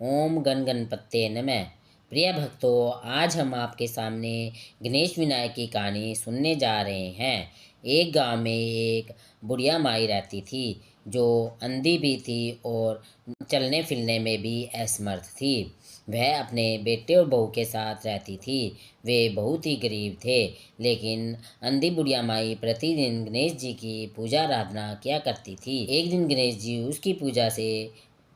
ओम गण गणपते नमः। प्रिय भक्तों, आज हम आपके सामने गणेश विनायक की कहानी सुनने जा रहे हैं। एक गांव में एक बुढ़िया माई रहती थी जो अंधी भी थी और चलने फिरने में भी असमर्थ थी। वह अपने बेटे और बहू के साथ रहती थी। वे बहुत ही गरीब थे, लेकिन अंधी बुढ़िया माई प्रतिदिन गणेश जी की पूजा आराधना किया करती थी। एक दिन गणेश जी उसकी पूजा से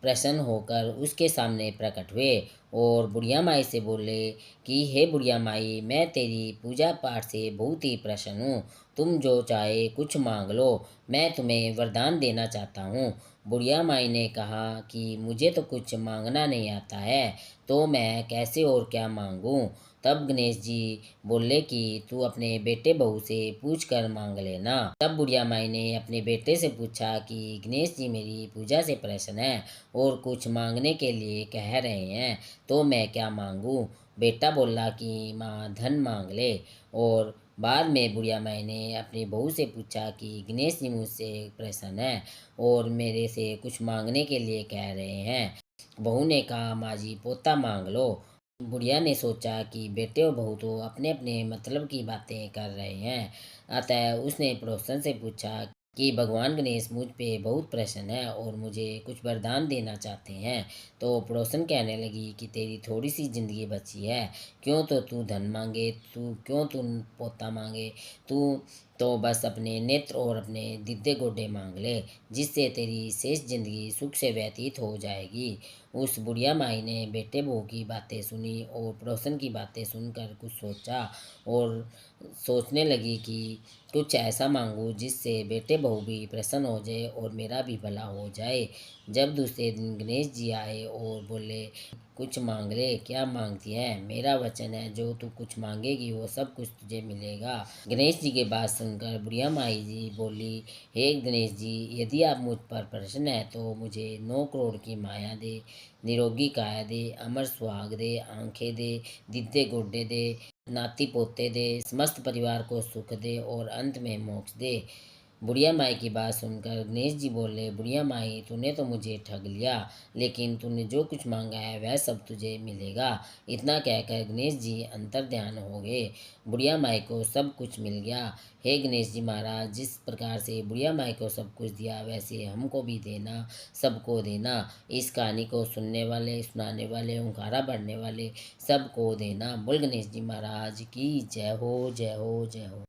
प्रसन्न होकर उसके सामने प्रकट हुए और बुढ़िया माई से बोले कि हे बुढ़िया माई, मैं तेरी पूजा पाठ से बहुत ही प्रसन्न हूँ। तुम जो चाहे कुछ मांग लो, मैं तुम्हें वरदान देना चाहता हूँ। बुढ़िया माई ने कहा कि मुझे तो कुछ मांगना नहीं आता है, तो मैं कैसे और क्या मांगूं। तब गणेश जी बोले कि तू अपने बेटे बहू से पूछ कर मांग लेना। तब बुढ़िया माई ने अपने बेटे से पूछा कि गणेश जी मेरी पूजा से प्रसन्न है और कुछ मांगने के लिए कह रहे हैं, तो मैं क्या मांगूं। बेटा बोला कि माँ धन मांग ले। और बाद में बुढ़िया माई ने अपनी बहू से पूछा कि गणेश जी मुझसे प्रसन्न है और मेरे से कुछ मांगने के लिए कह रहे हैं। बहू ने कहा माँ जी पोता मांग लो। बुढ़िया ने सोचा कि बेटे और बहू तो अपने अपने मतलब की बातें कर रहे हैं, अतः उसने पड़ोसन से पूछा कि भगवान गणेश मुझ पे बहुत प्रसन्न है और मुझे कुछ वरदान देना चाहते हैं। तो पड़ोसन कहने लगी कि तेरी थोड़ी सी ज़िंदगी बची है, क्यों तो तू धन मांगे, क्यों तू पोता मांगे। तू तो बस अपने नेत्र और अपने दिद्दे गोडे मांग ले, जिससे तेरी शेष ज़िंदगी सुख से व्यतीत हो जाएगी। उस बुढ़िया माई ने बेटे बहू की बातें सुनी और पड़ोसन की बातें सुनकर कुछ सोचा और सोचने लगी कि कुछ ऐसा मांगूं जिससे बेटे बहू भी प्रसन्न हो जाए और मेरा भी भला हो जाए। जब दूसरे दिन गणेश जी आए और बोले कुछ मांग ले, क्या मांगती है, मेरा वचन है जो तू कुछ मांगेगी वो सब कुछ तुझे मिलेगा। गणेश जी की बात सुनकर बुढ़िया माई जी बोली, हे गणेश जी, यदि आप मुझ पर प्रसन्न है तो मुझे 9 करोड़ की माया दे, निरोगी काया दे, अमर सुहाग दे, आंखें दे, दिद्दे गोडे दे, नाती पोते दे, समस्त परिवार को सुख दे और अंत में मोक्ष दे। बुढ़िया माई की बात सुनकर गणेश जी बोले, बुढ़िया माई तूने तो मुझे ठग लिया, लेकिन तूने जो कुछ मांगा है वह सब तुझे मिलेगा। इतना कहकर गणेश जी अंतर ध्यान हो गए। बुढ़िया माई को सब कुछ मिल गया। हे गणेश जी महाराज, जिस प्रकार से बुढ़िया माई को सब कुछ दिया वैसे हमको भी देना, सबको देना। इस कहानी को सुनने वाले, सुनाने वाले, हुंकारा भरने वाले सबको देना। बोल गणेश जी महाराज की जय हो, जय हो, जय हो।